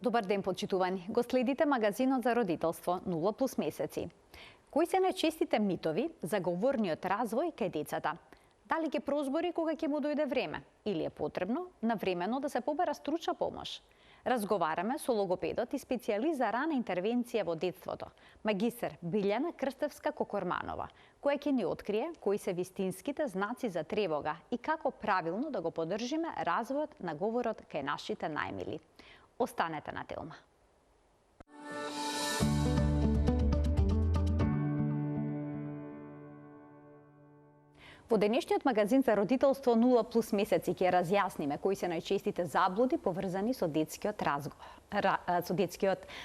Добар ден, почитувани. Го следите магазинот за родителство 0+ месеци. Кои се најчестите митови за говорниот развој кај децата? Дали ќе прозбори кога ќе му дојде време? Или е потребно навремено да се побара стручна помош? Разговараме со логопедот и специјалист за рана интервенција во детството, магистер Билјана Крстевска-Кокорманова, која ќе ни открие кои се вистинските знаци за тревога и како правилно да го поддржиме развојот на говорот кај нашите најмили. Останете на Телма. Во денешниот магазин за родителство 0+ месеци ќе разјасниме кои се најчестите заблуди поврзани со детскиот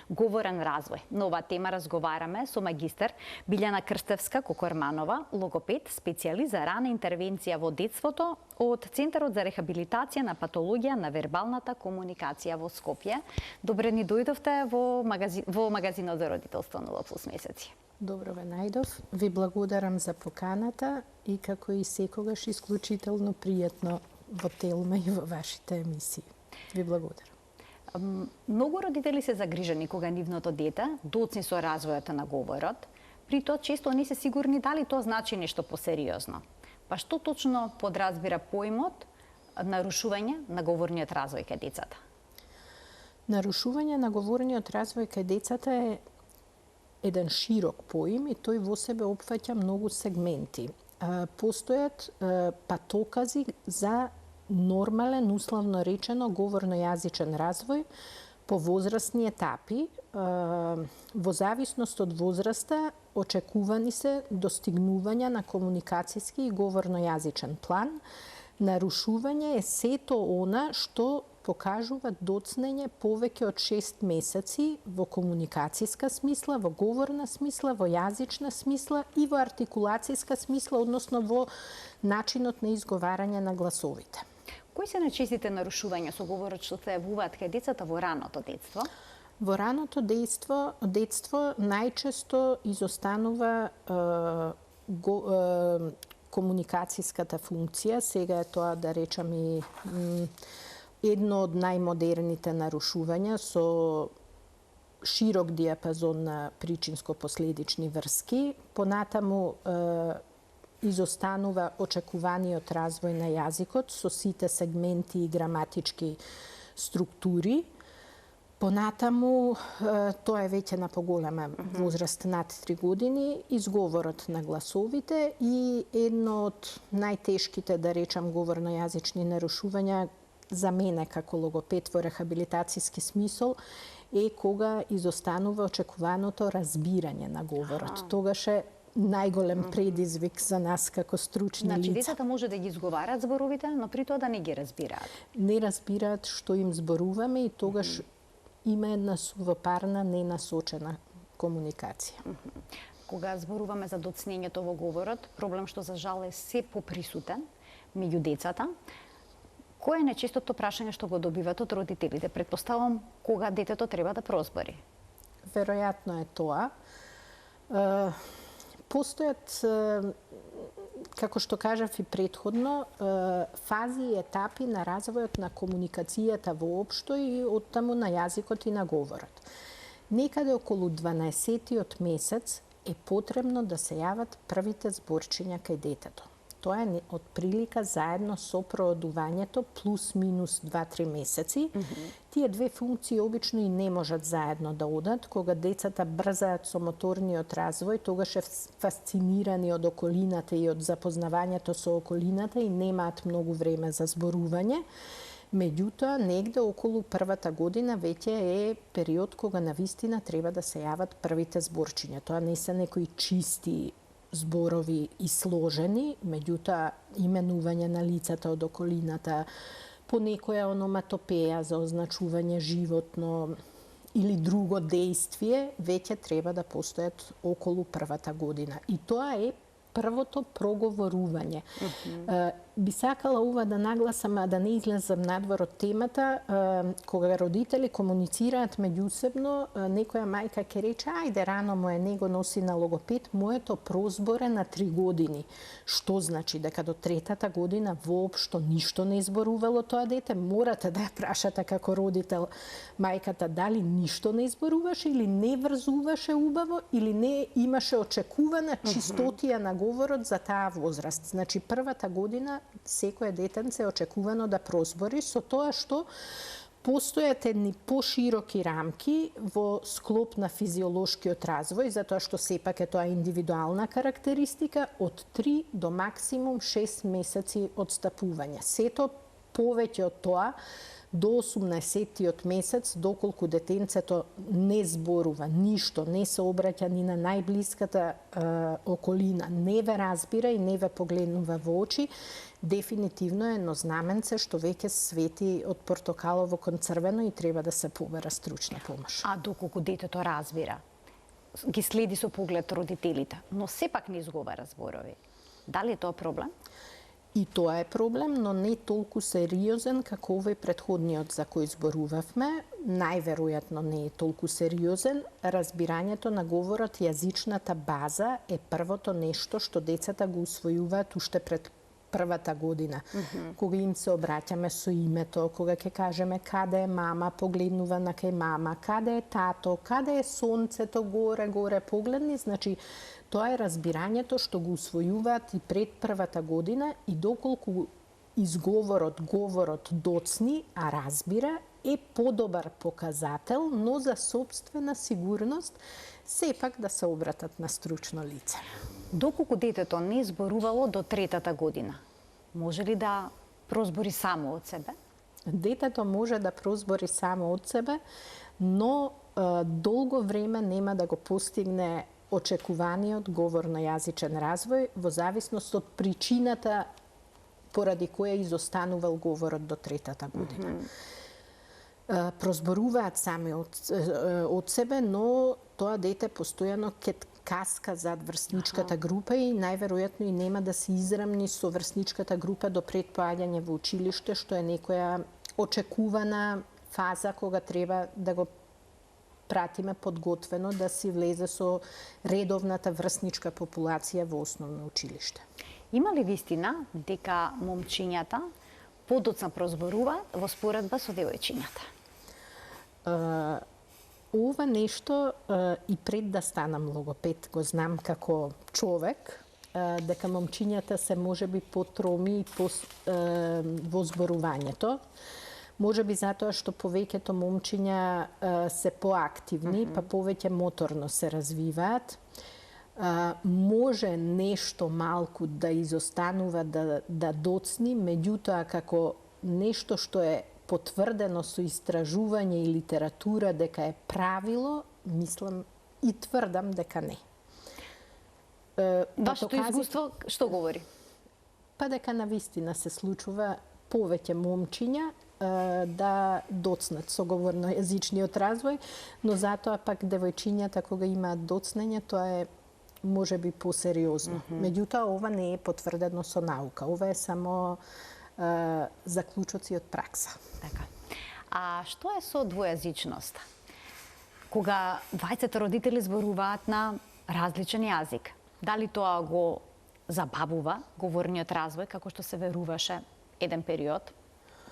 говорен развој. На оваа тема разговараме со магистер Билјана Крстевска-Кокорманова, логопед, специјалист за рана интервенција во детството од Центарот за рехабилитација на патологија на вербалната комуникација во Скопје. Добре ни дојдовте во магазинот за родителство 0+ месеци. Добро ве најдов. Ви благодарам за поканата и како и секогаш исклучително пријатно во Телма и во вашите емисии. Ви благодарам. Многу родители се загрижени кога нивното дете доцни со развојот на говорот, при тоа често не се сигурни дали тоа значи нешто посериозно. Па што точно подразбира поимот нарушување на говорниот развој кај децата? Нарушување на говорниот развој кај децата е еден широк поим и тој во себе опфаќа многу сегменти. Постојат патокази за нормален, условно речено, говорно-јазичен развој по возрастни етапи. Во зависност од возраста очекувани се достигнувања на комуникацијски и говорно-јазичен план. Нарушување е сето она што покажува доцнење повеќе од 6 месеци во комуникацијска смисла, во говорна смисла, во јазична смисла и во артикулацијска смисла, односно во начинот на изговарање на гласовите. Кои се најчестите нарушувања со говорот што се јавуваат кај децата во раното детство? Во раното детство најчесто изостанува комуникацијската функција. Сега е тоа, да речам, и едно од најмодерните нарушувања со широк диапазон на причинско-последични врски. Понатаму изостанува очекуваниот развој на јазикот со сите сегменти и граматички структури. Понатаму, тоа е веќе на поголема возраст над 3 години, изговорот на гласовите и едно од најтешките, да речам, говорно-јазични нарушувања за мене како логопед во рехабилитацијски смисол е кога изостанува очекуваното разбирање на говорот. Тогаш е најголем предизвик за нас како стручни лица. Значи, децата може да ги изговарат зборовите, но при тоа да не ги разбираат. Не разбираат што им зборуваме и тогаш има една сувопарна, ненасочена комуникација. Кога зборуваме за доцнењето во говорот, проблем што за жал е се поприсутен меѓу децата, кое е најчестото прашање што го добиват од родителите? Претпоставам кога детето треба да прозбори. Веројатно е тоа. Постојат, како што кажав и претходно, фази и етапи на развојот на комуникацијата воопшто и оттаму на јазикот и на говорот. Некаде околу 12-тиот месец е потребно да се јават првите зборчиња кај детето. Тоа е од прилика заедно со проодувањето плюс-минус 2-3 месеци. Тие две функции обично и не можат заедно да одат. Кога децата брзаат со моторниот развој, тогаш е фасцинирани од околината и од запознавањето со околината и немаат многу време за зборување. Меѓутоа, негде околу првата година веќе е период кога навистина треба да се јават првите зборчиња. Тоа не се некои чисти зборови и сложени, меѓутоа именување на лицата од околината, по некоја ономатопеја за означување животно или друго дејствие, веќе треба да постојат околу првата година. И тоа е првото проговорување. би сакала ова да нагласам, а да не излезам надвор од темата, кога родители комуницираат меѓусебно, некоја мајка ќе рече, ајде рано му е, не го носи на логопед, моето прозбор е на 3 години. Што значи дека до 3-та година воопшто ништо не изборувало тоа дете? Морате да ја прашате како родител мајката дали ништо не изборуваше или не врзуваше убаво или не имаше очекувана чистотија на говорот за таа возраст. Значи првата година секое детенце е очекувано да прозбори со тоа што постојат едни пошироки рамки во склоп на физиолошкиот развој, затоа што сепак е тоа индивидуална карактеристика од 3 до максимум 6 месеци одстапување. Сето повеќе од тоа до 18-тиот месец, доколку детенцето не зборува ништо, не се обраќа ни на најблиската околина, не ве разбира и не ве погледнува во очи, дефинитивно е едно знаменце што веќе свети од портокалово кон црвено и треба да се побара стручна помош. А доколку детето разбира, ги следи со поглед родителите, но сепак не изговара зборови. Дали е тоа проблем? И тоа е проблем, но не толку сериозен како овој претходниот за кој зборувавме. Најверојатно не е толку сериозен. Разбирањето на говорот, јазичната база е првото нешто што децата го усвојуваат уште пред првата година. Кога им се обраќаме со името, кога ќе кажеме каде е мама, погледнува на кај мама, каде е тато, каде е сонцето, горе погледни, значи тоа е разбирањето што го усвојуваат и пред првата година и доколку говорот доцни, а разбира, е подобар показател, но за сопствена сигурност сепак да се обратат на стручно лице. Доколку детето не зборувало до 3-та година, може ли да прозбори само од себе? Детето може да прозбори само од себе, но долго време нема да го постигне очекуваниот говорно-јазичен развој во зависност од причината поради која изостанувал говорот до 3-та година. Прозборуваат сами од себе, но тоа дете постојано ќе каска зад врсничката група и најверојатно и нема да се израмни со врсничката група до пред поаѓање во училиште, што е некоја очекувана фаза кога треба да го пратиме подготвено да си влезе со редовната врсничка популација во основно училиште. Има ли вистина дека момчињата подоцна прозборуваат во споредба со девојчињата? Ова нешто и пред да станам логопед го знам како човек, дека момчињата се можеби потроми во зборувањето. Можеби затоа што повеќето момчиња се поактивни, па повеќе моторно се развиваат. Може нешто малку да изостанува, да доцни, меѓутоа како нешто што е потврдено со истражување и литература дека е правило, мислам и тврдам дека не. Вашето искуство што говори? Па дека навистина се случува повеќе момчиња да доцнат со говорно-јазичниот развој, но затоа пак девојчињата кога имаат доцнење, тоа е можеби посериозно. Меѓутоа ова не е потврдено со наука. Ова е само заклучоци од пракса. Така. А што е со двојазичноста? Кога двајцата родители зборуваат на различен јазик, дали тоа го забавува говорниот развој, како што се веруваше еден период?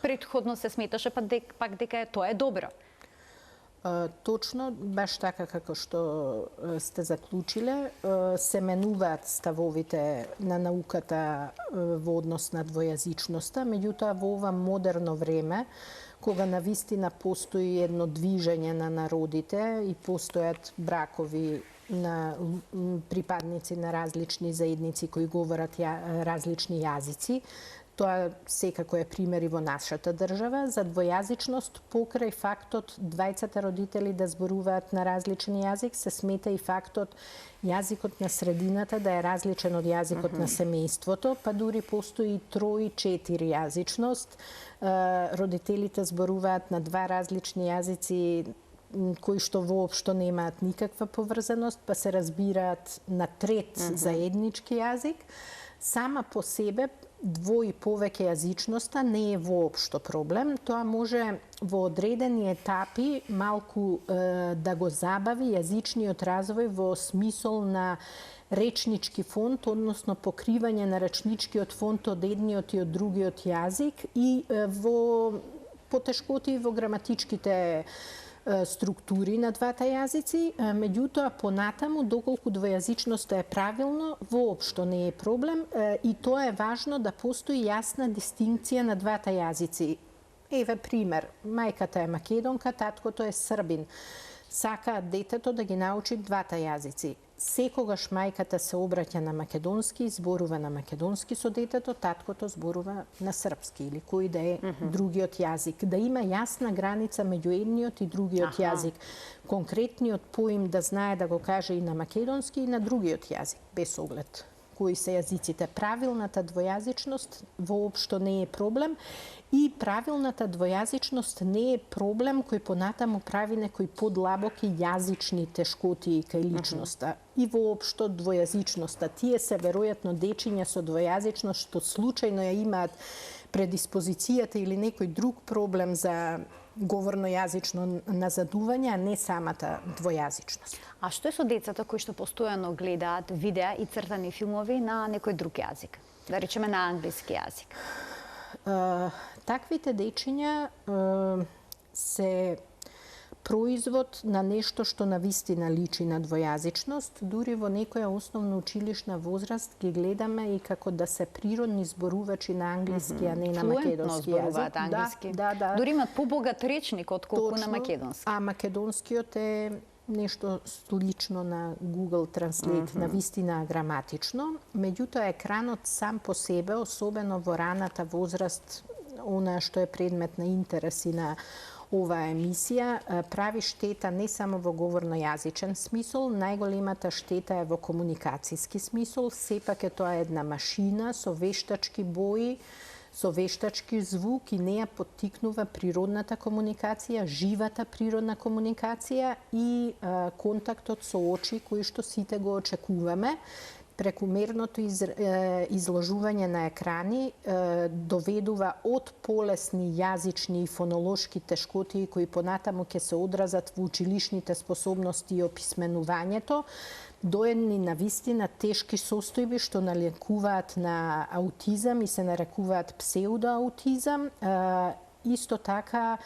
Претходно се сметаше пак дека тоа е добро. Точно, баш така како што сте заклучиле, се менуваат ставовите на науката во однос на двојазичноста, меѓутоа во ова модерно време, кога навистина постои едно движење на народите и постојат бракови на припадници на различни заедници кои говорат различни јазици, тоа секако е пример и во нашата држава, за двојазичност покрај фактот двајцата родители да зборуваат на различен јазик, се смета и фактот јазикот на средината да е различен од јазикот на семејството, па дури постои 3-4 јазичност. Родителите зборуваат на два различни јазици кои што воопшто немаат никаква поврзаност, па се разбираат на трет заеднички јазик. Сама по себе дво и повеќе јазичноста не е воопшто проблем. Тоа може во одредени етапи малку да го забави јазичниот развој во смисол на речнички фонд, односно покривање на речничкиот фонд од едниот и од другиот јазик и во потешкоти во граматичките структури на двата јазици, меѓутоа понатаму доколку двојазичноста е правилно, воопшто не е проблем и тоа е важно да постои јасна дистинкција на двата јазици. Еве пример, мајката е македонка, таткото е србин. Сакаат детето да ги научи двата јазици. Секогаш мајката се обраќа на македонски, зборува на македонски со детето, таткото зборува на српски или кој да е другиот јазик. Да има јасна граница меѓу едниот и другиот јазик. Конкретниот поим да знае да го каже и на македонски и на другиот јазик, без оглед кои се јазиците. Правилната двојазичност воопшто не е проблем и правилната двојазичност не е проблем кој понатаму прави некои подлабоки јазични тешкоти кај личноста. И воопшто двојазичноста. Тие се веројатно дечиња со двојазичност што случајно ја имаат предиспозицијата или некој друг проблем за говорно-јазично назадување, а не самата двојазичност. А што е со децата кои што постојано гледаат видеа и цртани филмови на некој друг јазик? Да речеме на англиски јазик. Таквите дечиња се производ на нешто што навистина личи на двојазичност. Дури во некоја основна училишна возраст ги гледаме и како да се природни зборувачи на англиски, а не на македонски јазик. Англиски. Да. Дури имат побогат речник отколку на македонски. А македонскиот е нешто слично на Google Translate, на вистина граматично. Меѓутоа екранот сам по себе, особено во раната возраст, она што е предмет на интереси на оваа емисија, прави штета не само во говорно-јазичен смисол, најголемата штета е во комуникацијски смисол. Сепак е тоа една машина со вештачки бои, со вештачки звук и неја поттикнува природната комуникација, живата природна комуникација и контактот со очи кои што сите го очекуваме. Прекумерното изложување на екрани доведува од полесни јазични и фонолошки тешкоти кои понатаму ќе се одразат во училишните способности и описменувањето, до едни навистина тешки состојби што налекуваат на аутизам и се нарекуваат псевдоаутизам. Исто така,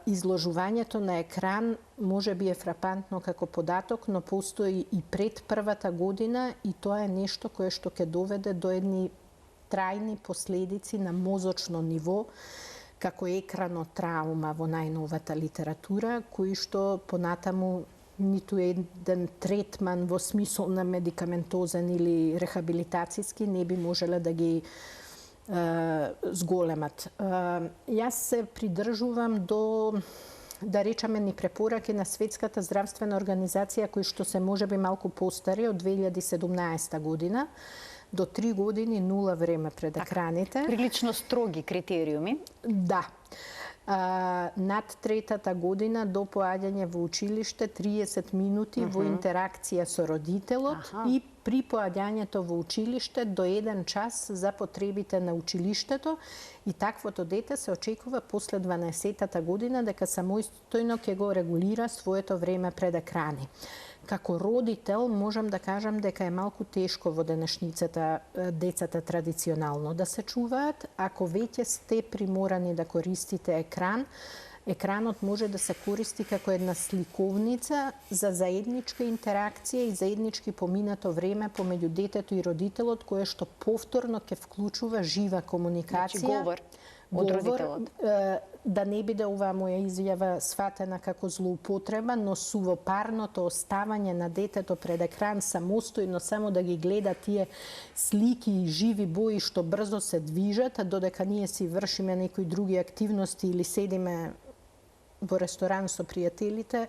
изложувањето на екран може би е фрапантно како податок, но постои и пред првата година и тоа е нешто кое што ќе доведе до едни трајни последици на мозочно ниво, како екрано траума во најновата литература, кои што понатаму ниту еден третман во смисол на медикаментозен или рехабилитацијски не би можеле да ги зголемат. Јас се придржувам до, да речеме, ни препораки на Светската здравствена организација кои што се можеби малку постари од 2017 година, до 3 години 0 време пред екраните. Прилично строги критериуми. Да. Над третата година до поаѓање во училиште 30 минути во интеракција со родителот и при поаѓањето во училиште до 1 час за потребите на училиштето и таквото дете се очекува после 12-тата година дека самостојно ќе го регулира своето време пред екрани. Како родител можам да кажам дека е малку тешко во денешницата децата традиционално да се чуваат. Ако веќе сте приморани да користите екран, екранот може да се користи како една сликовница за заедничка интеракција и заеднички поминато време помеѓу детето и родителот, кое што повторно ќе вклучува жива комуникација. Значи говор од родителот. Да не биде оваа моја изјава сватена како злоупотреба, но сувопарното оставање на детето пред екран самостојно, само да ги гледа тие слики и живи бои што брзо се движат, а додека ние си вршиме некои други активности или седиме во ресторан со пријателите,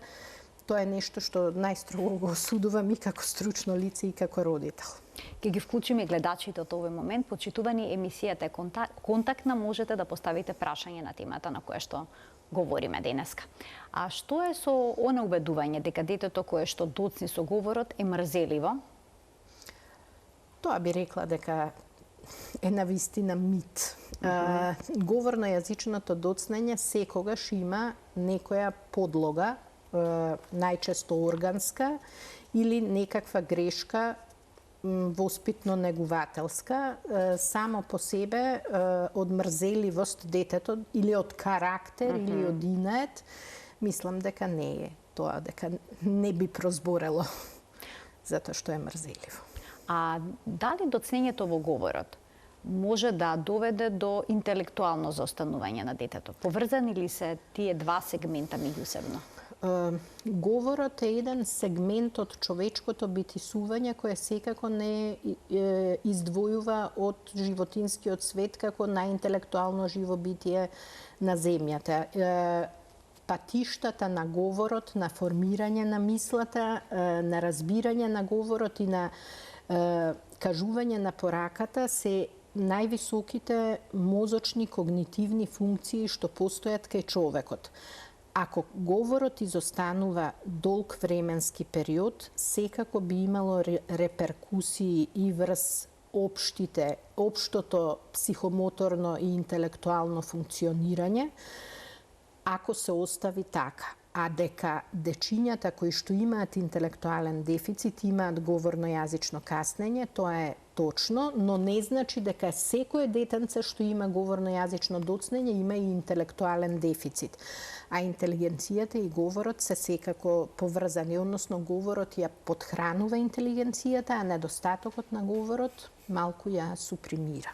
тоа е нешто што најстрого го осудувам и како стручно лице и како родител. Ке ги вклучиме гледачите од овој момент. Почитувани, емисијата е контактна, можете да поставите прашање на темата на која што говориме денеска. А што е со она убедување дека детето кое што доцни со говорот е мрзеливо? Тоа би рекла дека е навистина мит. Говорно-јазичното доцнење секогаш има некоја подлога, најчесто органска, или некаква грешка воспитно-негувателска, само по себе од мрзеливост детето или од карактер или од инет, мислам дека не е тоа, дека не би прозборело затоа што е мрзеливо. А дали доцнењето во говорот може да доведе до интелектуално заостанување на детето? Поврзани ли се тие два сегмента меѓусебно? Говорот е еден сегмент од човечкото битисување кој секако не издвојува од животинскиот свет како најинтелектуално живо битие на земјата. Патиштата на говорот, на формирање на мислата, на разбирање на говорот и на кажување на пораката се највисоките мозочни когнитивни функции што постојат кај човекот. Ако говорот изостанува долг временски период, секако би имало реперкусии и врз општото психомоторно и интелектуално функционирање, ако се остави така. А дека дечињата кои што имаат интелектуален дефицит имаат говорно-јазично каснење, тоа е точно, но не значи дека секое детенце што има говорно-јазично доцнење има и интелектуален дефицит. А интелигенцијата и говорот се секако поврзани, односно говорот ја подхранува интелигенцијата, а недостатокот на говорот малку ја супримира.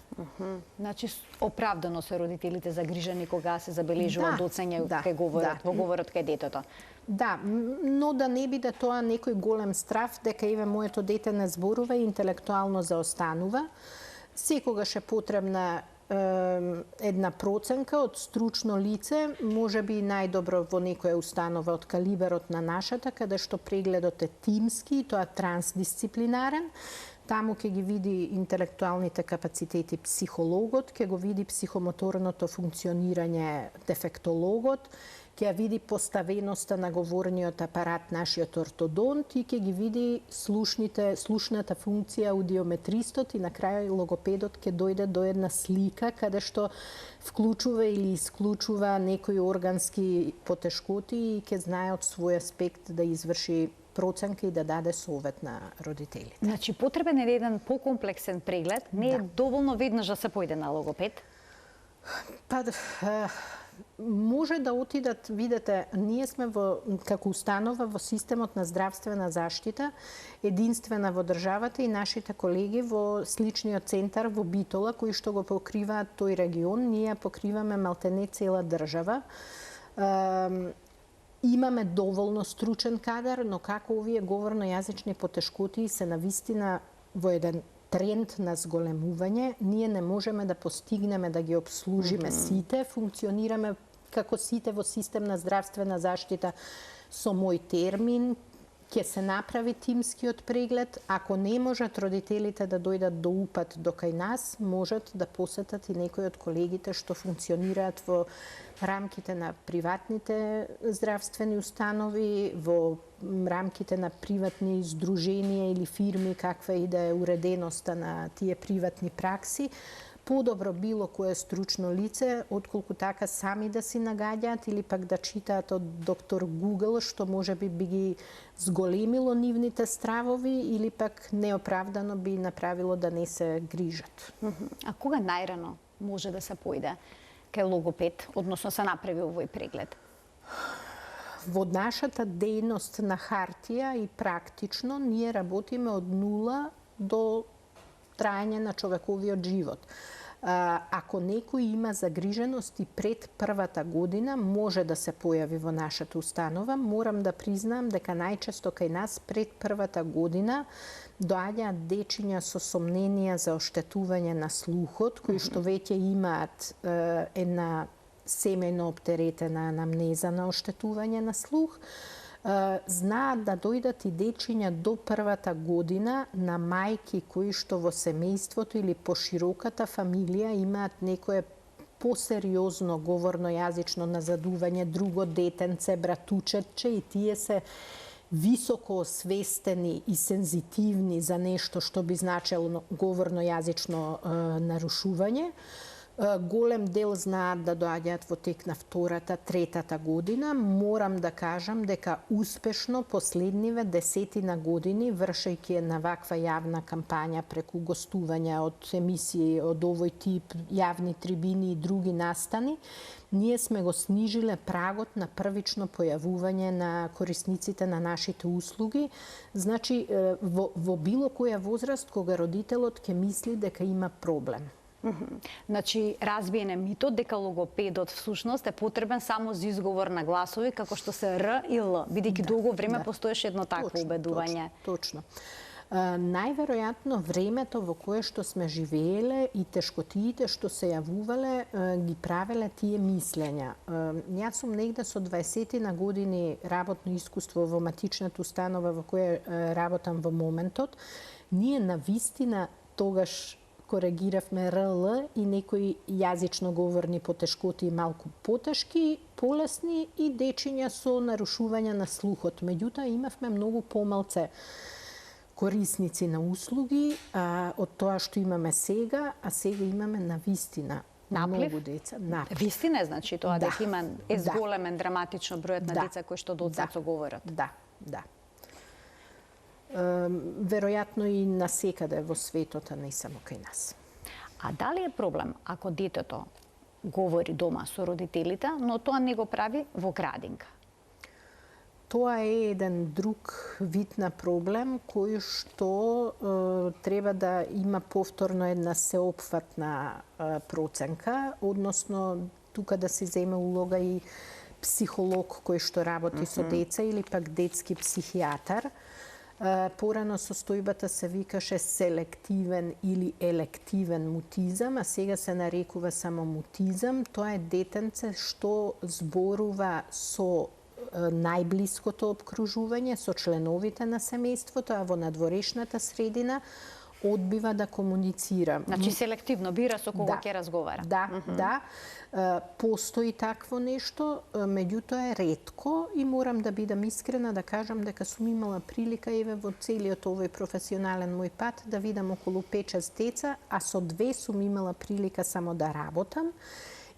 Значи, оправдано се родителите загрижени кога се забележува доцнење кај говорот, во говорот кај детето. Да, но да не биде тоа некој голем страф дека еве моето дете не зборува и интелектуално заостанува. Секогаш е потребна една проценка од стручно лице, може би најдобро во некоја установа од калиберот на нашата, каде што прегледот е тимски и тоа трансдисциплинарен. Таму ќе ги види интелектуалните капацитети психологот, ќе го види психомоторното функционирање дефектологот, ќе ја види поставеноста на говорниот апарат нашиот ортодонт и ќе ги види слушната функција аудиометристот и на крај логопедот ќе дојде до една слика каде што вклучува или исклучува некои органски потешкоти и ќе знае од свој аспект да изврши проценка и да даде совет на родителите. Значи, потребен е еден покомплексен преглед, не е доволно веднаш да се појде на логопед? Па, може да отидат, видете, ние сме како установа во системот на здравствена заштита, единствена во државата и нашите колеги во сличниот центар во Битола, кои што го покриваат тој регион, ние покриваме малтене цела држава. Имаме доволно стручен кадар, но како овие говорно-јазични потешкоти се навистина во еден тренд на зголемување, ние не можеме да постигнеме да ги обслужиме сите, функционираме како сите во систем на здравствена заштита со мој термин, ќе се направи тимскиот преглед. Ако не можат родителите да дојдат до упат до кај нас, можат да посетат и некои од колегите што функционираат во рамките на приватните здравствени установи, во рамките на приватни здруженија или фирми, каква и да е уреденоста на тие приватни пракси. Подобро било кое стручно лице, отколку така сами да си нагаѓаат или пак да читаат од доктор Google, што може би ги зголемило нивните стравови или пак неоправдано би направило да не се грижат. А кога најрано може да се појде кај логопед, односно се направи овој преглед? Во нашата дејност на хартија и практично ние работиме од нула до трајање на човековиот живот. Ако некој има загриженост и пред првата година, може да се појави во нашата установа. Морам да признам дека најчесто кај нас пред првата година доаѓаат дечиња со сомненија за оштетување на слухот, кои што веќе имаат една семејно оптеретена анамнеза на оштетување на слух. Знаат да дојдат и дечиња до првата година на мајки кои што во семејството или пошироката фамилија имаат некое посериозно говорно-јазично назадување, друго детенце, братучетче и тие се високо освестени и сензитивни за нешто што би значело говорно-јазично нарушување. Голем дел знаат да доаѓаат во тек на втората, третата година. Морам да кажам дека успешно последниве десетина години, вршејќи на ваква јавна кампања преку гостувања од емисии од овој тип, јавни трибини и други настани, ние сме го снижиле прагот на првично појавување на корисниците на нашите услуги. Значи, во било која возраст, кога родителот ќе мисли дека има проблем. Значи, разбиен е митот дека логопедот всушност е потребен само за изговор на гласови, како што се Р и Л, бидејќи долго време постоеше едно такво убедување. Точно. Најверојатно времето во кое што сме живееле и тешкотиите што се јавувале ги правеле тие мислења. Јас сум негде со 20 на години работно искуство во матичната установа во која работам во моментот. Ние навистина тогаш коригиравме РЛ и некои јазично говорни потешкоти малку потешки, полесни и дечиња со нарушување на слухот. Меѓутоа имавме многу помалце корисници на услуги од тоа што имаме сега, а сега имаме навистина многу деца. Вистина е, значи тоа дека има зголемен драматично бројот на деца кои што доцнато говорат. Да. Веројатно и насекаде во светот, а не само кај нас. А дали е проблем ако детето говори дома со родителите, но тоа не го прави во градинка? Тоа е еден друг вид на проблем кој што треба да има повторно една сеопфатна проценка, односно тука да се земе улога и психолог кој што работи со деца или пак детски психијатар. Порано состојбата се викаше селективен или елективен мутизам, а сега се нарекува само мутизам. Тоа е детенце што зборува со најблиското обкружување, со членовите на семејството, а во надворешната средина одбива да комуницира. Значи селективно бира со кого ќе разговара. Да. Постои такво нешто, меѓутоа е ретко и морам да бидам искрена да кажам дека сум имала прилика еве во целиот овој професионален мој пат да видам околу 5-6 деца, а со 2 сум имала прилика само да работам.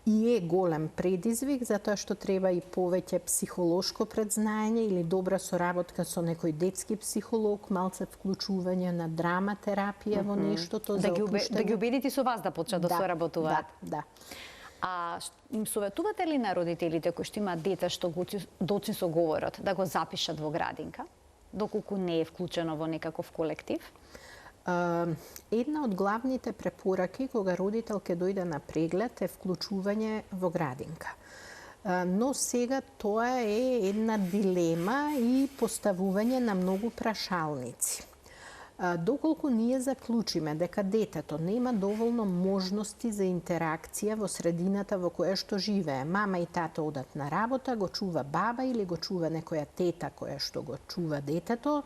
И е голем предизвик, затоа што треба и повеќе психолошко предзнаење или добра соработка со некој детски психолог, малце вклучување на драматерапија во нештото за опуштање. Да ги убедите со вас да почнат да соработуваат. Да. А им советувате ли на родителите кои што имаат дете што доцни со говорот да го запишат во градинка, доколку не е вклучено во некаков колектив? Една од главните препораки кога родител ќе дојде на преглед е вклучување во градинка. Но сега тоа е една дилема и поставување на многу прашалници. Доколку ние заклучиме дека детето нема доволно можности за интеракција во средината во која што живее, мама и тата одат на работа, го чува баба или го чува некоја тета која што го чува детето,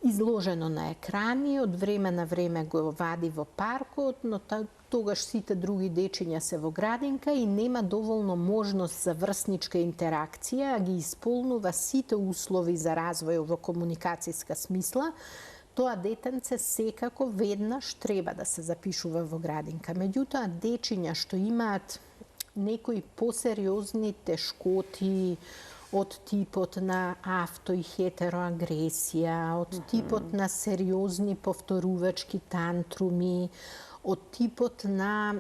изложено на екрани, од време на време го вади во паркот, но тогаш сите други дечиња се во градинка и нема доволно можност за врсничка интеракција, а ги исполнува сите услови за развој во комуникацијска смисла, тоа детенце секако веднаш треба да се запишува во градинка. Меѓутоа, дечиња што имаат некои посериозни тешкоти, од типот на авто и хетероагресија, од типот на сериозни повторувачки тантруми, од типот на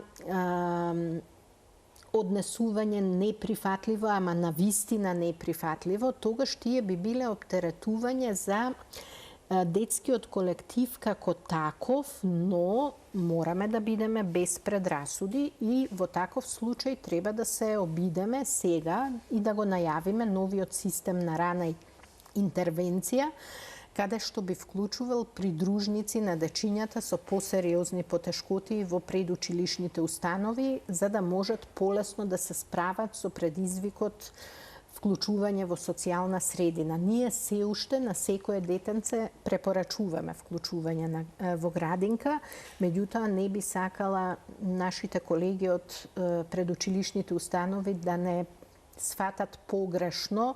однесување неприфатливо, ама навистина неприфатливо, тогаш тие би биле оптеретување за детскиот колектив како таков, но мораме да бидеме без предрасуди и во таков случај треба да се обидеме сега и да го најавиме новиот систем на рана интервенција, каде што би вклучувал придружници на дечињата со посериозни потешкоти во предучилишните установи, за да можат полесно да се справат со предизвикот вклучување во социјална средина. Ние се уште на секое детенце препорачуваме вклучување во градинка, меѓутоа не би сакала нашите колеги од предучилишните установи да не сфатат погрешно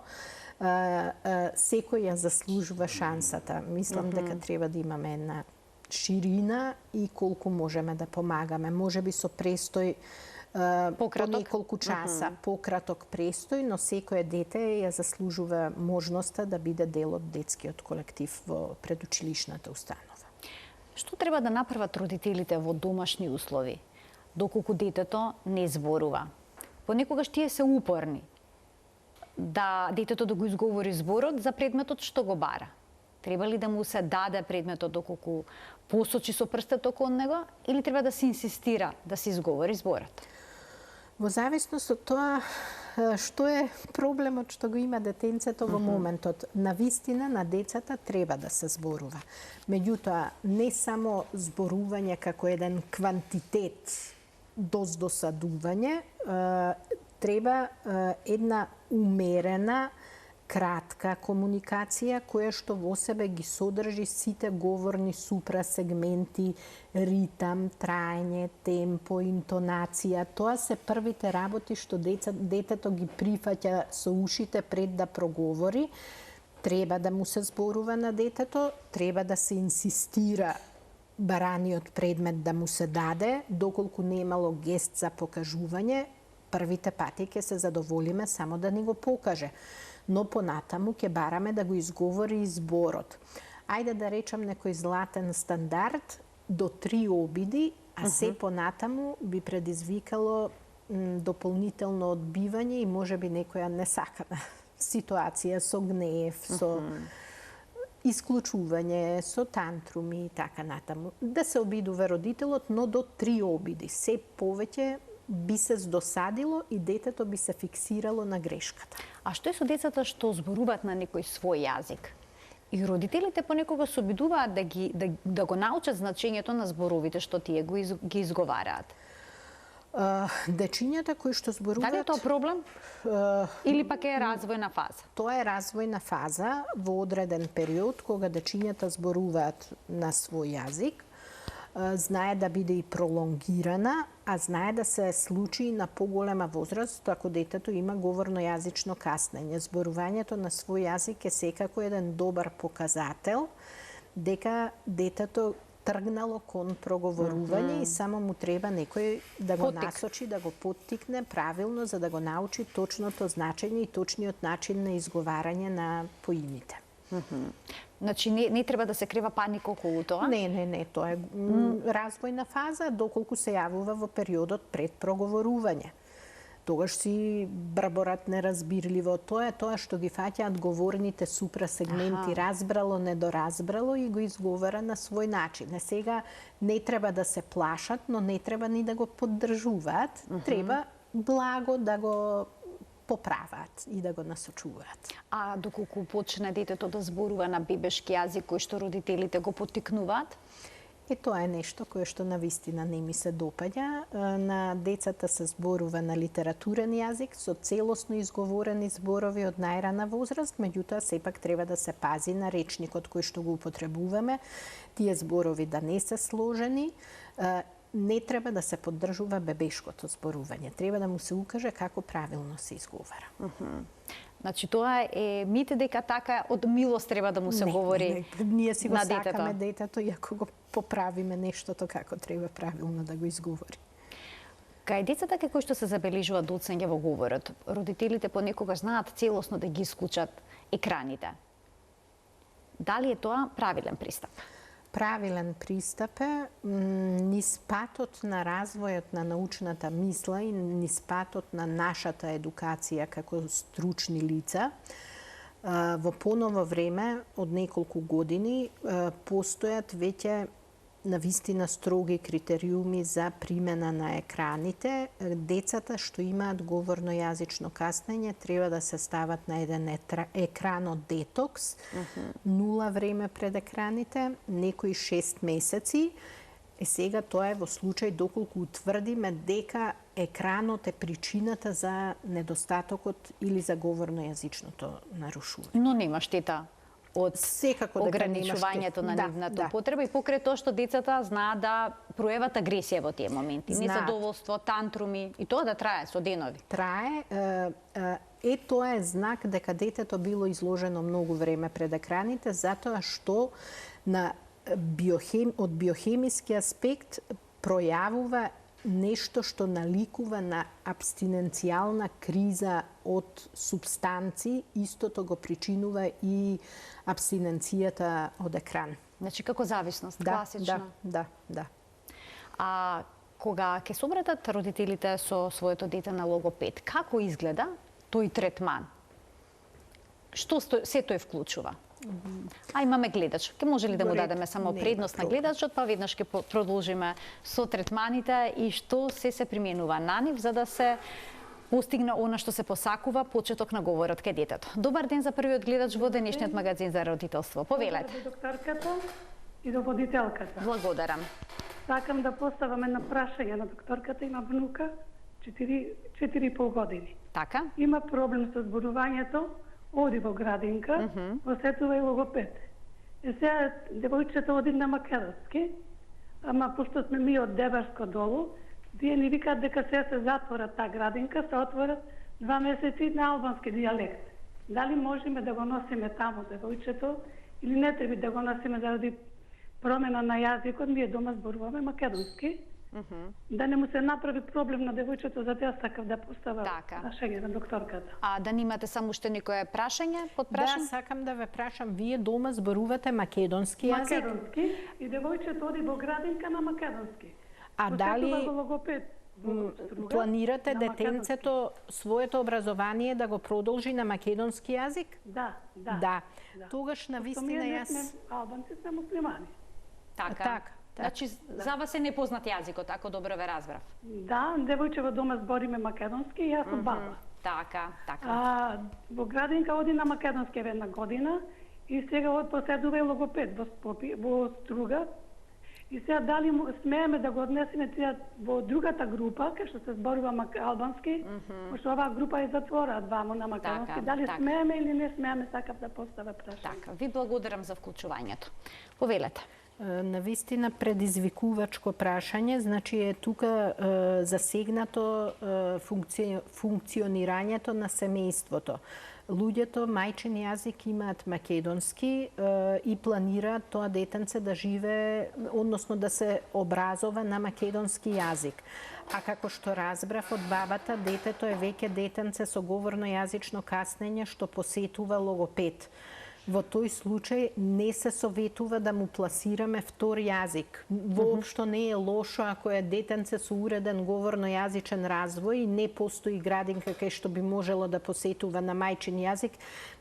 Секој ја заслужува шансата. Мислам дека треба да имаме една ширина и колку можеме да помагаме. Можеби со престој по неколку часа, пократок престој, но секое дете ја заслужува можноста да биде дел од детскиот колектив во предучилишната установа. Што треба да направат родителите во домашни услови, доколку детето не зборува? Понекогаш тие се упорни да детето да го изговори зборот за предметот што го бара. Треба ли да му се даде предметот доколку посочи со прстот околу него или треба да се инсистира да се изговори зборот? Во зависност од тоа што е проблемот што го има детенцето во моментот. Навистина на децата треба да се зборува. Меѓутоа, не само зборување како еден квантитет досадување, треба една умерена, кратка комуникација која што во себе ги содржи сите говорни супрасегменти, ритам, траење, темпо, интонација. Тоа се првите работи што детето ги прифаќа со ушите пред да проговори. Треба да му се зборува на детето, треба да се инсистира бараниот предмет да му се даде, доколку немало гест за покажување, првите пати ќе се задоволиме само да ни го покаже. Но понатаму ќе бараме да го изговори и зборот. Ајде да речам некој златен стандард до 3 обиди, а се понатаму би предизвикало дополнително одбивање и можеби некоја несакана ситуација со гнев, со исклучување, со тантруми и така натаму. Да се обидува родителот, но до 3 обиди. Се повеќе би се здосадило и детето би се фиксирало на грешката. А што е со децата што зборуваат на некој свој јазик? И родителите понекога се обидуваат да го научат значењето на зборовите што тие ги изговараат. Дечињата кои што зборуваат... Дали е тоа проблем? Или пак е развојна фаза? Тоа е развојна фаза во одреден период кога дечињата зборуваат на свој јазик. Знае да биде и пролонгирана, а знае да се случи на поголема возраст ако детето има говорно-јазично каснење. Зборувањето на свој јазик е секако еден добар показател дека детето тргнало кон проговорување и само му треба некој да го насочи, да го поттикне правилно за да го научи точното значење и точниот начин на изговарање на поимите. Значи не треба да се крива паника околу тоа? Не, тоа е развојна фаза доколку се јавува во периодот пред проговорување. Тогаш си брборат неразбирливо. Тоа е тоа што ги фаќаат говорните супрасегменти, разбрало, недоразбрало и го изговара на свој начин. Сега не треба да се плашат, но не треба ни да го поддржуваат. Треба благо да го поправаат и да го насочуваат. А доколку почне детето да зборува на бебешки јазик кој што родителите го поттикнуваат? Тоа е нешто кое што навистина не ми се допаѓа. На децата се зборува на литературен јазик со целосно изговорени зборови од најрана возраст, меѓутоа сепак треба да се пази на речникот кој што го употребуваме, тие зборови да не се сложени. Не треба да се поддржува бебешкото зборување. Треба да му се укаже како правилно се изговара. Значи тоа е мит дека така од милост треба да му се говори на детето. Ние си го сакаме детето и ако го поправиме нештото како треба правилно да го изговори. Кај децата кои што се забележува доцнење во говорот, родителите понекогаш знаат целосно да ги исклучат екраните. Дали е тоа правилен пристап? Правилен пристап е низ патот на развојот на научната мисла и низ патот на нашата едукација како стручни лица. Во поново време, од неколку години, постојат веќе навистина строги критериуми за примена на екраните. Децата што имаат говорно-јазично каснење треба да се стават на еден екранодетокс, 0 време пред екраните, некои 6 месеци. Сега тоа е во случај доколку утврдиме дека екранот е причината за недостатокот или за говорно-јазичното нарушување. Но нема штета од секако ограничувањето на нивната потреба и покрај тоа што децата знаат да пројават агресија во тие моменти, незадоволство, тантруми и тоа да трае со денови. Трае, тоа е знак дека детето било изложено многу време пред екраните, затоа што од биохемиски аспект пројавува нешто што наликува на абстиненцијална криза од субстанци, истото го причинува и абстиненцијата од екран. Значи како зависност, класична. Да. А кога ќе се обратат родителите со своето дете на логопед, како изгледа тој третман? Што се тој вклучува? А имаме гледач. Ке може ли да му дадеме само предност на гледачот, па веднаш ќе продолжиме со третманите и што се применува на нив за да се постигне она што се посакува, почеток на говорот кај детето. Добар ден за првиот гледач во денешниот магазин за родителство. Повелете. Добар ден, докторката и до водителката. Благодарам. Сакам да поставам едно прашање на докторката. Има внука 4,5 години. Така? Има проблем со зборувањето, оди во градинка, посетува и логопед. Сега девојчето оди на македонски, ама пошто сме ми од Дебарско долу, тие ни викаат дека сега се затвора таа градинка, се отворат 2 месеци на албански дијалект. Дали можеме да го носиме таму девојчето или не треба да го носиме заради промена на јазикот, ние дома зборуваме македонски. Да не му се направи проблем на девојчето, за тоа сакав да поставам прашање на докторката. А да немате само уште некое прашање, Да, сакам да ве прашам, вие дома зборувате македонски јазик? Македонски и девојчето оди во градинка на македонски. А дали планирате детенцето своето образование да го продолжи на македонски јазик? Да. Тогаш навистина јас... Албанци се муслимани. Така. Значи, за вас е непознат јазикот, ако добро ве разбрав. Да, девојче дома збориме македонски и јас сум баба. Така. Во градинка оди на македонски една година и сега поседува и логопед во Струга. И сега дали смееме да го однесеме тие во другата група, кај што се зборува албански, пошто оваа група е затвора двамо на македонски. Дали смееме или не смееме, сакав да поставя прашање. Така, ви благодарам за вклучувањето. Повелете. Навистина предизвикувачко прашање, значи е тука засегнато функционирањето на семејството. Луѓето мајчин јазик имаат македонски и планираат тоа детенце да живее, односно да се образова на македонски јазик. А како што разбрав од бабата, детето е веќе детенце со говорно јазично каснење што посетува логопед. Во тој случај не се советува да му пласираме втор јазик. Воопшто не е лошо ако е детенце со уреден говорно-јазичен развој и не постои градинка кај што би можело да посетува на мајчин јазик,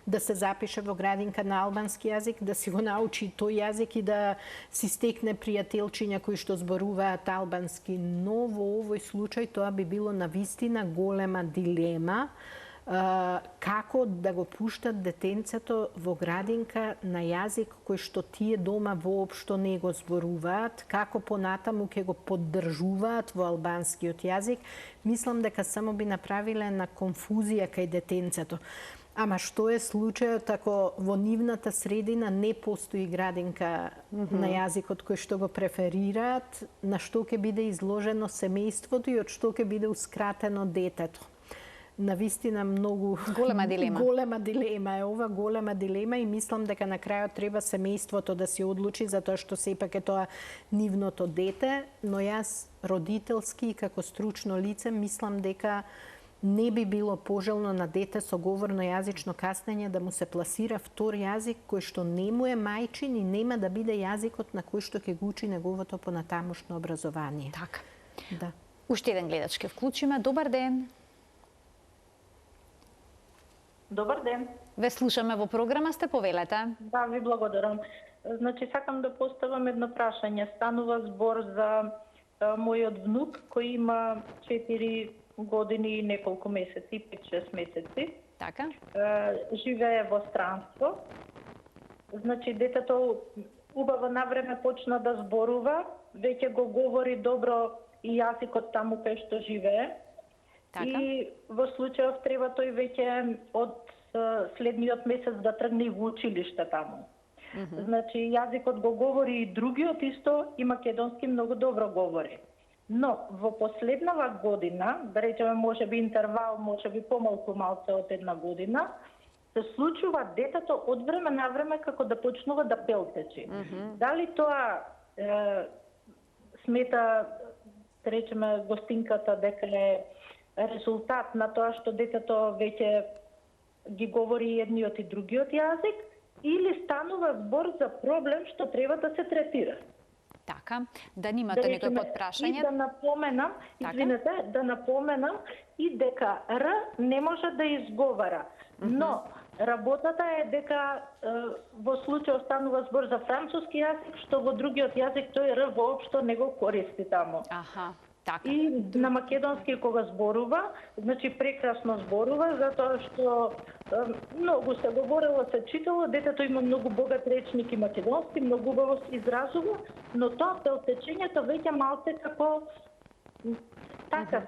да се запише во градинка на албански јазик, да си го научи тој јазик и да си стекне пријателчиња кои што зборуваат албански. Но во овој случај тоа би било навистина голема дилема. Како да го пуштат детенцето во градинка на јазик кој што тие дома воопшто не го зборуваат, како понатаму ќе го поддржуваат во албанскиот јазик, мислам дека само би направиле на конфузија кај детенцето. Ама што е случајот ако во нивната средина не постои градинка на јазикот кој што го преферираат, на што ќе биде изложено семејството и од што ќе биде ускратено детето? Навистина многу голема дилема е ова, голема дилема и мислам дека на крајот треба семејството да се одлучи затоа што сепак е тоа нивното дете, но јас родителски и како стручно лице мислам дека не би било пожелно на дете со говорно јазично каснење да му се пласира втор јазик кој што не му е мајчин и нема да биде јазикот на кој што ќе го учи неговото понатамошно образование. Така. Да. Уште еден гледач ке вклучиме. Добар ден. Добар ден. Ве слушаме во програма, сте, повелете. Да, ви благодарам. Значи, сакам да поставам едно прашање. Станува збор за мојот внук кој има 4 години и неколку месеци, 5-6 месеци. Така. Живее во странство. Значи, детето убаво навреме почна да зборува, веќе го говори добро и јазикот таму кај што живее. Така. И во случајов треба тој веќе од следниот месец да тргне и во училиште таму. Значи, јазикот го говори и другиот исто, и македонски многу добро говори. Но во последнава година, да речеме можеби интервал, можеби помалку малце од една година, се случува детето од време на време како да почнува да пелтечи. Дали тоа смета, да речеме, гостинката дека е резултат на тоа што детето веќе ги говори и едниот и другиот јазик, или станува збор за проблем што треба да се третира. Така, да немате некој подпрашање. И да напоменам, извинете, да напоменам и дека Р не може да изговара. Но работата е дека во случај станува збор за француски јазик, што во другиот јазик тој Р воопшто не го користи таму. Аха. Така. И на македонски кога зборува, значи прекрасно зборува, затоа што многу се говорело, се читало, детето има многу богат речник и македонски, многу убаво се изразува, но тоа пелтечењето веќе малце како така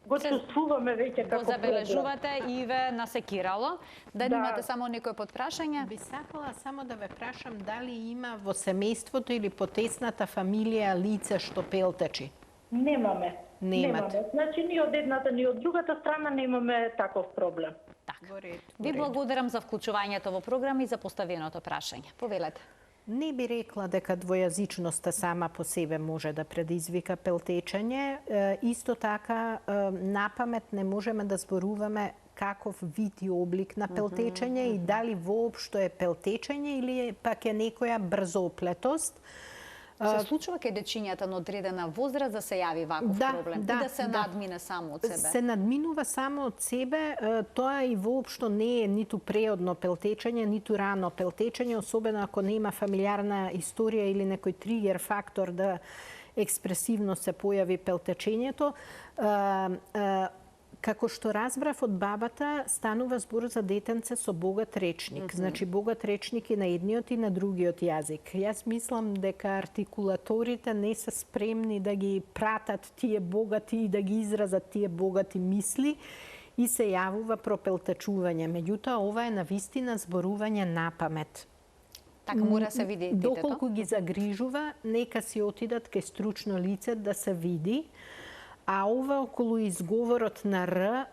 го чувствуваме веќе како го забележувате и ве насекирало. Да имате само некој подпрашање? Би сакала само да ве прашам дали има во семејството или потесната фамилија лице што пелтечи? Немаме. Немате. Значи, ни од едната, ни од другата страна немаме таков проблем. Така. Ви благодарам за вклучувањето во програма и за поставеното прашање. Повелете. Не би рекла дека двојазичноста сама по себе може да предизвика пелтечење. Исто така, напамет не можеме да зборуваме каков вид и облик на пелтечење и дали воопшто е пелтечење или пак е некоја брзоплетост. Се случува кај дечињата на одредена возраст да се јави ваков проблем и да се надмине само од себе? Се надминува само од себе, тоа и воопшто не е ниту преодно пелтечење, ниту рано пелтечење, особено ако нема фамилиарна историја или некој тригер фактор да експресивно се појави пелтечењето. Како што разбрав од бабата, станува збор за детенце со богат речник. Значи, богат речник и на едниот и на другиот јазик. Јас мислам дека артикулаторите не се спремни да ги пратат тие богати и да ги изразат тие богати мисли и се јавува пропелтечување. Меѓутоа, ова е навистина зборување на памет. Така мора се види детето? Доколку ги загрижува, нека си отидат кај стручно лице да се види. А ова околу изговорот на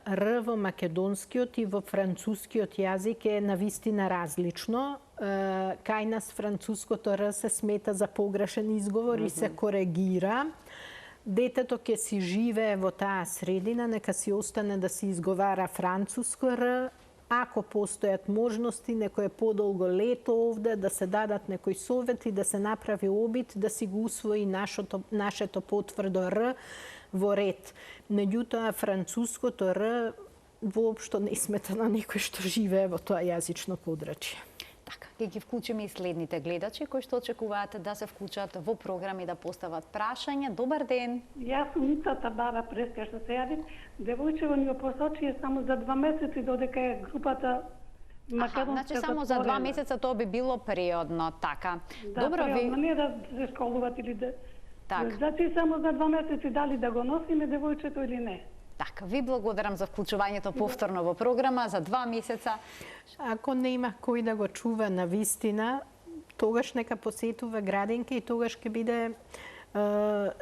Р во македонскиот и во францускиот јазик е навистина различно. Кај нас француското Р се смета за погрешен изговор и се коригира. Детето ќе си живее во таа средина, нека си остане да се изговара француско Р. Ако постојат можности, некој подолго лето овде, да се дадат некои совети, да се направи обид, да си го усвои нашето потврдо Р во ред. Меѓутоа, француското Р воопшто не смета на некој што живее во тоа јазично подрачје. Така, ќе ги вклучиме и следните гледачи кои што очекуваат да се вклучат во програми да постават прашање. Добар ден. Јас сум истата баба преска што се јавим. Девојчево ни го посочи само за 2 месеци додека е групата македонска. Значи само за 2 месеца тоа би било периодно, така. Да, добро периодно, не да се школуват или да. Так. Значи само за 2 месеци дали да го носиме девојчето или не. Така, ви благодарам за вклучувањето повторно во програма за 2 месеца. Ако не има кој да го чува на вистина, тогаш нека посетува градинка и тогаш ќе биде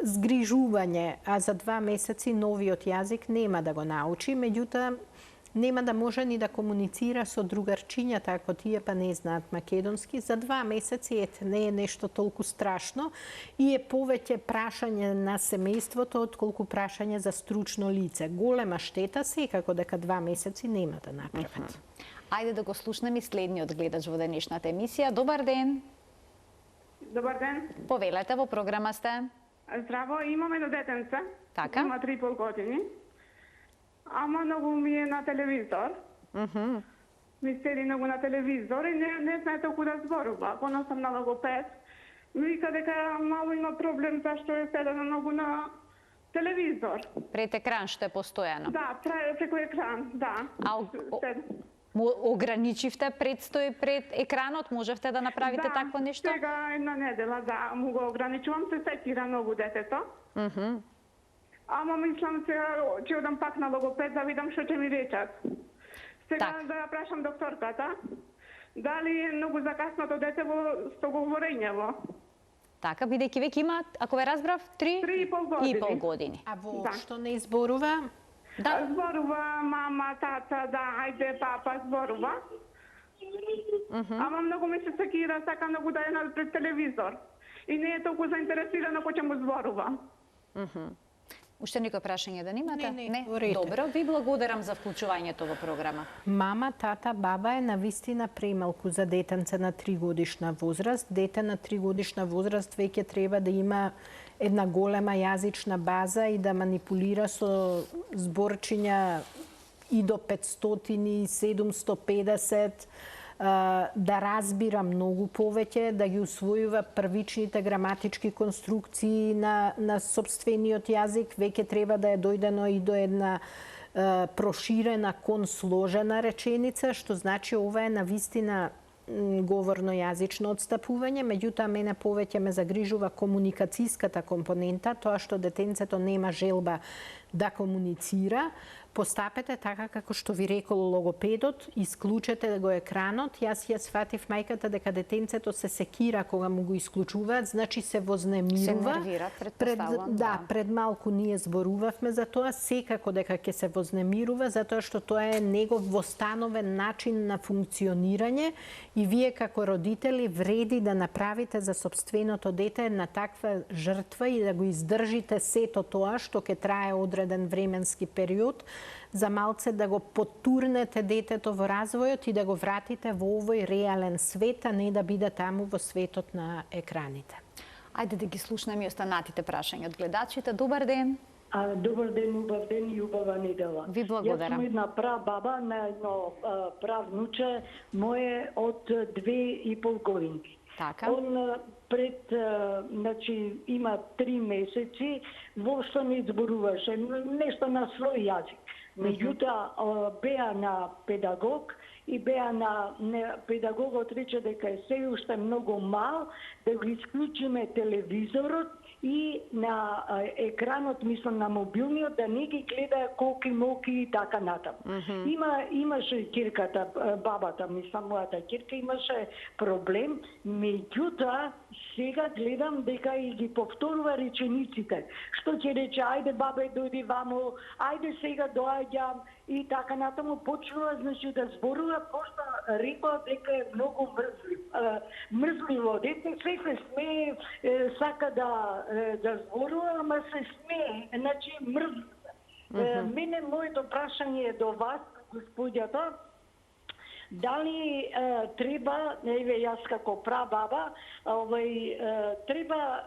згрижување, а за 2 месеци новиот јазик нема да го научи, меѓутоа нема да може ни да комуницира со другарчињата ако тие па не знаат македонски. За 2 месеци не е нешто толку страшно и е повеќе прашање на семејството отколку прашање за стручно лице. Голема штета секако дека 2 месеци нема да направат. Ајде да го слушнеме следниот гледач во денешната емисија. Добар ден. Добар ден. Повелете, во програма сте. Здраво, имам едно детенце. Така. Има 3,5 години. Ама многу ми е на телевизор. Ми седи многу на телевизор и не знае толку да зборува. Понос сум на логопед. Ми вика дека мало има проблем зашто е седена многу на телевизор. Пред екран што е постојано. Да, преку екран, да. Му ограничивте предстој пред екранот? Можевте да направите такво нешто? Да, сега една недела, да, му го ограничувам, се секира многу детето. Ама мислам се, ќе одам пак на логопед да видам што ќе ми речат. Сега Так. да ја прашам докторката, дали е многу закасното дете во стоговорењево? Така, бидејќи веќе има, ако ве разбрав, 3,5 години. А воопшто не изборува? Да. Зборува мама, тата, да, ајде, папа, зборува. Ама многу ме се секира, сака многу да е пред телевизор. И не е толку заинтересирана кој ќе му зборува. Уште некој прашање да немате? Не, во ред е. Добро, ви благодарам за вклучувањето во програма. Мама, тата, баба е навистина премалку за детенце на 3 годишна возраст. Дете на 3 годишна возраст веќе треба да има една голема јазична база и да манипулира со зборчиња и до 500, 750, да разбира многу повеќе, да ги усвојува првичните граматички конструкции на сопствениот јазик, веќе треба да е дојдено и до една проширена кон сложена реченица, што значи ова е навистина говорно-јазично отстапување, меѓутоа мене повеќе ме загрижува комуникацијската компонента, тоа што детенцето нема желба да комуницира. Постапете така како што ви рекол логопедот, исклучете го екранот. Јас ја сватив мајката дека детенцето се секира кога му го исклучуваат, значи се вознемирува. Се нервира, претпоставувам. Да, пред малку ние зборувавме за тоа, секако дека ќе се вознемирува, затоа што тоа е негов востановен начин на функционирање и вие како родители вреди да направите за сопственото дете една таква жртва и да го издржите сето тоа што ќе трае одреден временски период, за малце да го потурнете детето во развојот и да го вратите во овој реален свет, а не да биде таму во светот на екраните. Ајде да ги слушнеме и останатите прашања од гледачите. Добар ден. Добар ден, убав ден и убава недела. Ви благодарам. Јас сум една прабаба на едно правнуче мое од 2,5 годинки. Така. Он пред, значи, има 3 месеци, воопшто не зборуваше, нешто на свој јазик. Меѓутоа, беа на педагог и беа на педагогот рече дека е се уште многу мал, да го исклучиме телевизорот и на екранот, мислам на мобилниот, да не ги гледа колки-молки и така натаму. Имаше кирката, бабата, мислам, мојата кирка имаше проблем, меѓутоа сега гледам дека и ги повторува речениците. Што ќе рече, ајде бабе, дојди ваму, ајде сега доаѓам и така натаму почнува, значи, да зборува, пошто рекоа дека е многу мрзливо дете, се смее, сака да зборува, ама се смее, значи мрзливо. Мене моето прашање е до вас, господјата, дали треба, еве јас како прабаба, треба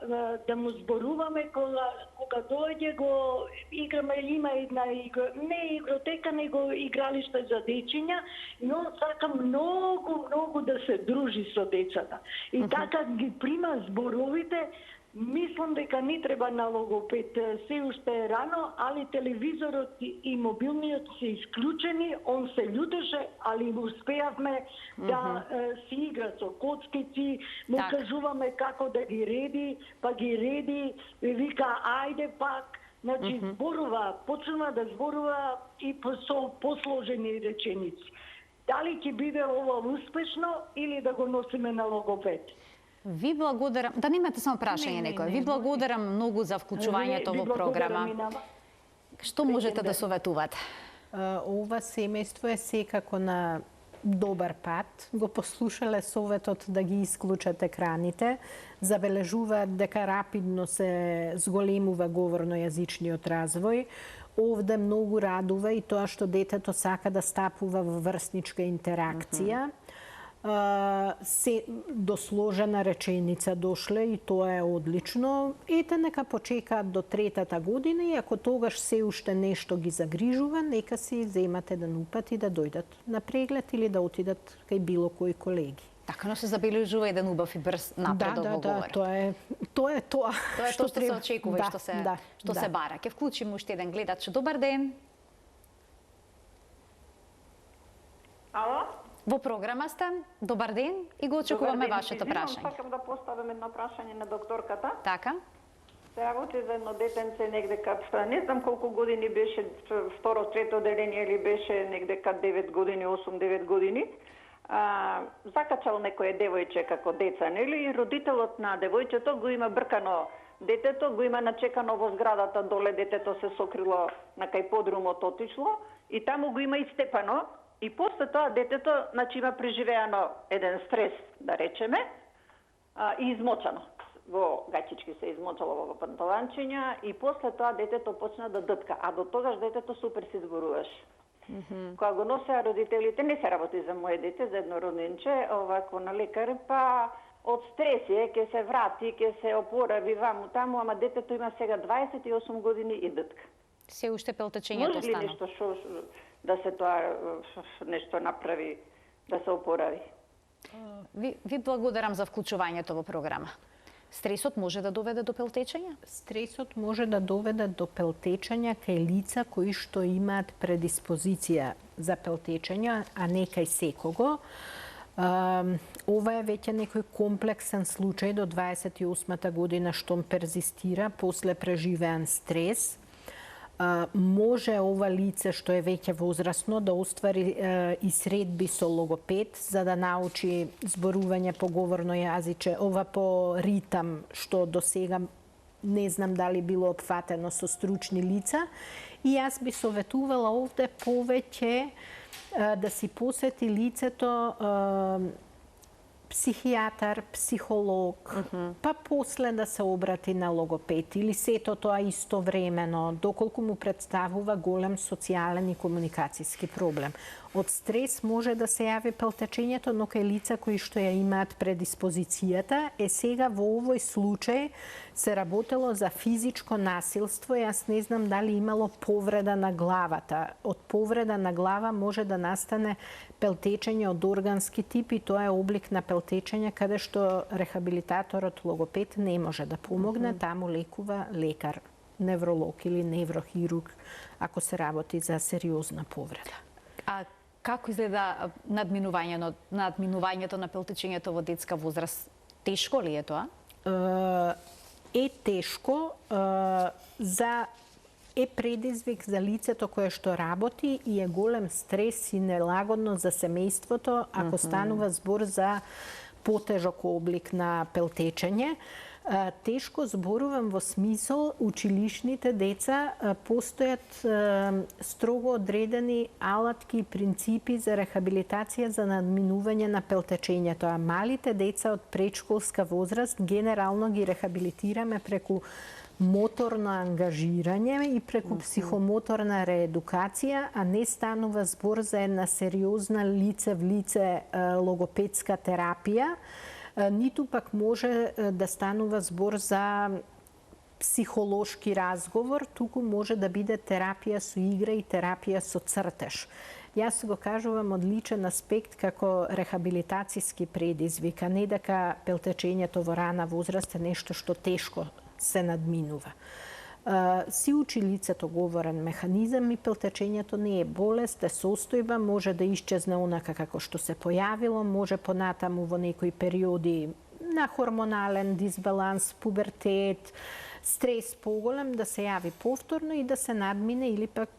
да му зборуваме кога дојде го играме, има една не игротека, него игралиште за дечиња, но сака многу да се дружи со децата. И така ги прима зборовите. Мислам дека не треба на логопед, се уште е рано, али телевизорот и мобилниот се исклучени, он се љутеше, али успеавме да си игра со коцкици, му кажуваме како да ги реди, па ги реди, вика ајде пак, значи зборува, почнува да зборува и со посложени реченици. Дали ќе биде ова успешно или да го носиме на логопед? Ви благодарам. Да немате само прашање некој. Ви благодарам многу за вклучувањето во програма. Што можете да советувате? Ова семејство е секако на добар пат. Го послушале советот да ги исклучат екраните. Забележуваат дека рапидно се зголемува говорно-јазичниот развој. Овде многу радува и тоа што детето сака да стапува во врсничка интеракција. Се досложена реченица дошле и тоа е одлично. Ете, нека почекаат до 3-та година и ако тогаш се уште нешто ги загрижува, нека си земате еден упат и да дојдат на преглед или да отидат кај било кој колеги. Така, но се забележува еден убав и брз напредок во говорот. Тоа е тоа. Тоа е што се очекува и што се бара. Ќе вклучиме уште еден гледач. Добар ден. Ало? Во програма сте. Добар ден и го очекуваме вашето прашање. Сакам да поставам едно прашање на докторката. Така. Се работи за едно детенце негде кад, не знам колку години беше, второ, трето одделение или беше негде кад 9 години, 8-9 години. Закачал некој девојче како деца, нели? И родителот на девојчето го има бркано детето, го има начекано во зградата доле, детето се сокрило на кај подрумот отишло и таму го има истепано. И после тоа детето, значи, има преживеано еден стрес, да речеме, и измочано. Во гачички се измочало во панталанчиња и после тоа детето почна да дътка, а до тогаш детето супер се зборуваше. Кога го носеа родителите, не се работи за моje дете, за едно роднинче, овако на лекар, па од стреси ќе се врати, ќе се опорави ваму таму, ама детето има сега 28 години и дътка. Се уште пелтечењето стана. Може ли нешто да се тоа нешто направи, да се опорави? Ви благодарам за вклучувањето во програма. Стресот може да доведе до пелтечење? Стресот може да доведе до пелтечења кај лица кои што имаат предиспозиција за пелтечење, а не кај секого. Ова е веќе некој комплексен случај до 28-та година штом перзистира после преживеан стрес. Може ова лице што е веќе возрасно да оствари и средби со логопед за да научи зборување по говорно јазиче, ова по ритам што до сега не знам дали било опфатено со стручни лица. И јас би советувала овде повеќе да си посети лицето психијатар, психолог, па после да се обрати на логопед или сето тоа истовремено, доколку му представува голем социјален и комуникацијски проблем. Од стрес може да се јави пелтечењето, но кај лица кои што ја имаат предиспозицијата, сега во овој случај се работело за физичко насилство. Јас не знам дали имало повреда на главата. Од повреда на глава може да настане пелтечење од органски тип и тоа е облик на пелтечење каде што рехабилитаторот логопед не може да помогне, таму лекува лекар, невролог или неврохирург, ако се работи за сериозна повреда. А како изгледа надминувањето на пелтечењето во детска возраст? Тешко ли е тоа? Е тешко, е предизвик за лицето кое што работи и е голем стрес и нелагодно за семејството ако станува збор за потежок облик на пелтечење. Тешко зборувам во смисол училишните деца постојат строго одредени алатки и принципи за рехабилитација за надминување на пелтечењето, а малите деца од предшколска возраст генерално ги рехабилитираме преку моторно ангажирање и преку психомоторна реедукација, а не станува збор за една сериозна лице в лице логопедска терапија, ниту пак може да станува збор за психолошки разговор, туку може да биде терапија со игра и терапија со цртеж. Јас го кажувам од личен аспект како рехабилитацијски предизвик, а не дека пелтечењето во рана возраст е нешто што тешко се надминува. Си учи лицето говорен механизам и пелтечењето не е болест, е состојба, може да исчезне онака како што се појавило, може понатаму во некои периоди на хормонален дисбаланс, пубертет, стрес поголем да се јави повторно и да се надмине или пак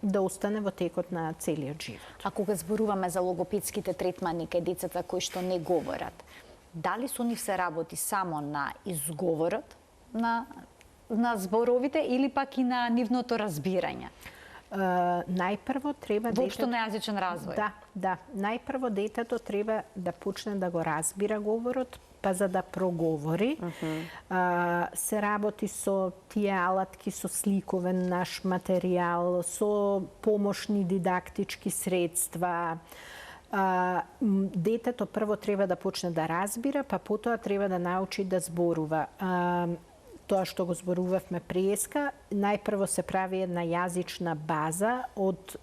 да остане во текот на целиот живот. А кога зборуваме за логопедските третмани кај децата кои што не говорат, дали со нив се работи само на изговорот на зборовите или пак и на нивното разбирање? Најпрво треба воопшто на јазичен развој. Да. Најпрво детето треба да почне да го разбира говорот, па за да проговори. Се работи со тие алатки, со сликовен наш материјал, со помошни дидактички средства. Детето прво треба да почне да разбира, па потоа треба да научи да зборува. Тоа што го зборувавме преска, најпрво се прави една јазична база од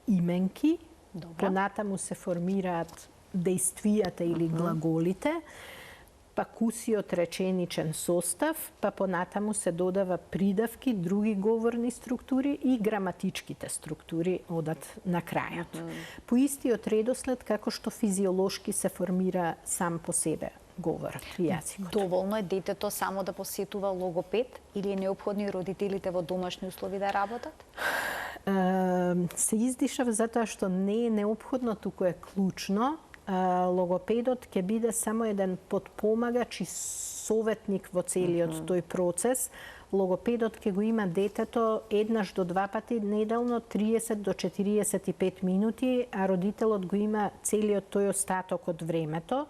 именки, понатаму се формираат дејствијата или глаголите, па кусиот реченичен состав, па понатаму се додава придавки, други говорни структури и граматичките структури одат на крајот. По истиот редослед како што физиолошки се формира сам по себе говорот и јазикот. Доволно е детето само да посетува логопед или е неопходно и родителите во домашни услови да работат? Се издишав затоа што не е неопходно, туку е клучно. Логопедот ќе биде само еден подпомагач и советник во целиот тој процес. Логопедот ќе го има детето еднаш до 2 пати неделно, 30 до 45 минути, а родителот го има целиот тој остаток од времето.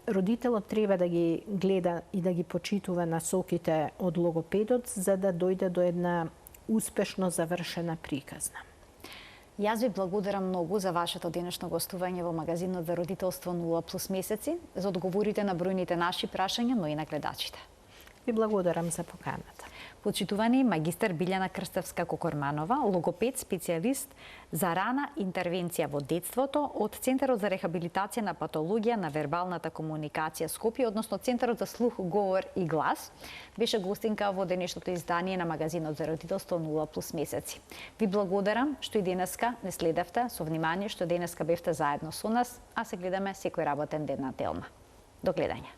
Родителот треба да ги гледа и да ги почитува насоките од логопедот за да дојде до една успешно завршена приказна. Јас ви благодарам многу за вашето денешно гостување во магазинот за родителство 0+ месеци, за одговорите на бројните наши прашања, но и на гледачите. Ви благодарам за поканата. Почитувани магистар Билјана Крстевска-Кокорманова, логопед специјалист за рана интервенција во детството од Центарот за рехабилитација на патологија на вербалната комуникација Скопје, односно Центарот за слух, говор и глас, беше гостинка во денешното издание на магазинот за родителство 0+ месеци. Ви благодарам што и денеска не следевте со внимание, што денеска бевте заедно со нас, а се гледаме секој работен ден на Телма. До гледање.